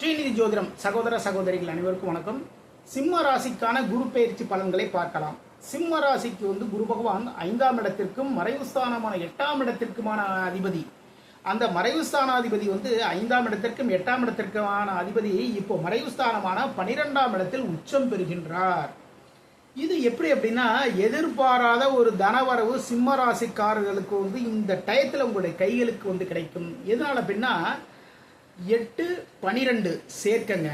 ஸ்ரீநிதி ஜோதிடம் சகோதர சகோதரிகள் அனைவருக்கும் வணக்கம். சிம்ம ராசிக்கான குரு பெயர்ச்சி பலன்களை பார்க்கலாம். சிம்ம ராசிக்கு குரு பகவான் 5ஆம் இடத்திற்கும் மறைவு ஸ்தானமான 8ஆம் இடத்திற்குமான அதிபதி. அந்த மறைவு ஸ்தானாதிபதி 5ஆம் இடத்திற்கும் 8ஆம் இடத்திற்குமான அதிபதி இப்போ மறைவு ஸ்தானமான 12ஆம் இடத்தில் உச்சம் பெறுகின்றார். இது எப்படி அப்படின்னா, எதிர்பாராத ஒரு தனவரவு சிம்ம ராசிக்காரர்களுக்கு இந்த டயத்தில் உங்களுடைய கைகளுக்கு கிடைக்கும். எதனால அப்படின்னா 8, 12 சேர்க்கங்க.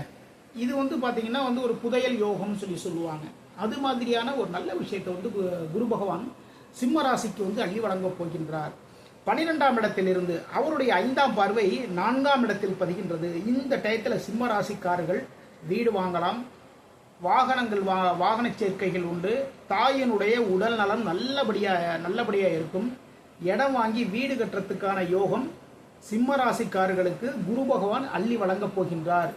இது பார்த்தீங்கன்னா ஒரு புதையல் யோகம்னு சொல்லுவாங்க. அது மாதிரியான ஒரு நல்ல விஷயத்தை குரு பகவான் சிம்ம ராசிக்கு அள்ளி வழங்க போகின்றார். 12ஆம் இடத்திலிருந்து அவருடைய 5ஆம் பார்வை 4ஆம் இடத்தில் பதிகின்றது. இந்த டயத்தில் சிம்ம ராசிக்காரர்கள் வீடு வாங்கலாம், வாகன சேர்க்கைகள் உண்டு. தாயினுடைய உடல் நலம் நல்லபடியாக இருக்கும். இடம் வாங்கி வீடு கட்டுறதுக்கான யோகம் சிம்ம ராசிக்காரர்களுக்கு குரு பகவான் அள்ளி வழங்கப் போகின்றார்.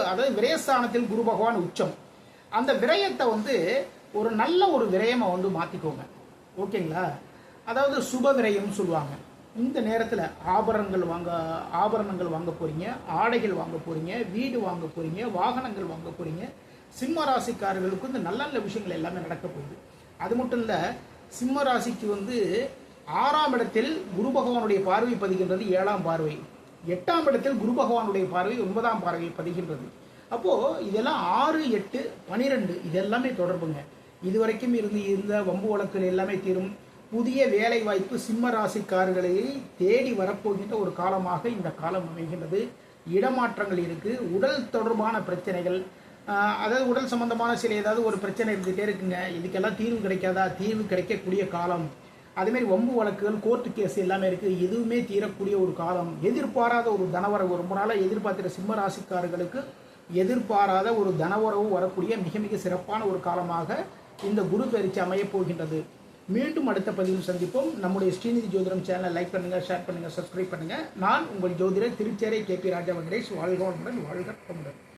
அதாவது விரயஸ்தானத்தில் குரு பகவான் உச்சம். அந்த விரயத்தை ஒரு நல்ல ஒரு விரயமா மாத்திக்கோங்க. ஓகேங்களா? அதாவது சுப விரயம் சொல்லுவாங்க. இந்த நேரத்தில் ஆபரணங்கள் வாங்க போறீங்க, ஆடைகள் வாங்க போறீங்க, வீடு வாங்க போறீங்க, வாகனங்கள் வாங்க போறீங்க. சிம்ம ராசிக்காரர்களுக்கு நல்ல நல்ல விஷயங்கள் எல்லாமே நடக்க போகுது. அது மட்டும் இல்ல, சிம்ம ராசிக்கு 6ஆம் இடத்தில் குரு பகவானுடைய பார்வை பதிகின்றது. 7ஆம் பார்வை 8ஆம் இடத்தில் குரு பகவானுடைய பார்வை 9ஆம் பார்வை பதிகின்றது. அப்போ இதெல்லாம் 6, 8, 12 இதெல்லாமே தொடர்புங்க. இதுவரைக்கும் இருந்த வம்பு வழக்குகள் எல்லாமே தீரும். புதிய வேலை வாய்ப்பு சிம்ம ராசிக்காரர்களை தேடி வரப்போகின்ற ஒரு காலமாக இந்த காலம் அமைகின்றது. இடமாற்றங்கள் இருக்கு. உடல் தொடர்பான பிரச்சனைகள், அதாவது உடல் சம்பந்தமான சில ஏதாவது ஒரு பிரச்சனை இருந்துகிட்டே இருக்குங்க. இதுக்கெல்லாம் தீர்வு கிடைக்காதா? தீர்வு கிடைக்கக்கூடிய காலம். அதேமாதிரி வம்பு வழக்குகள், கோர்ட்டு கேஸ் எல்லாமே இருக்குது. எதுவுமே தீரக்கூடிய ஒரு காலம். எதிர்பாராத ஒரு தனவரவு, ரொம்ப நாளாக எதிர்பார்த்துற சிம்ம ராசிக்காரர்களுக்கு எதிர்பாராத ஒரு தனவரவு வரக்கூடிய மிக மிக சிறப்பான ஒரு காலமாக இந்த குரு பயிற்சி அமையப் போகின்றது. மீண்டும் அடுத்த பதிவில் சந்திப்போம். நம்முடைய ஸ்ரீநிதி ஜோதிடம் சேனலை லைக் பண்ணுங்கள், ஷேர் பண்ணுங்கள், சப்ஸ்கிரைப் பண்ணுங்கள். நான் உங்கள் ஜோதிடர் திருச்சேரை KP ராஜா வெங்கடேஷ். வாழ்க வளமுடன், வாழ்க வளமுடன்.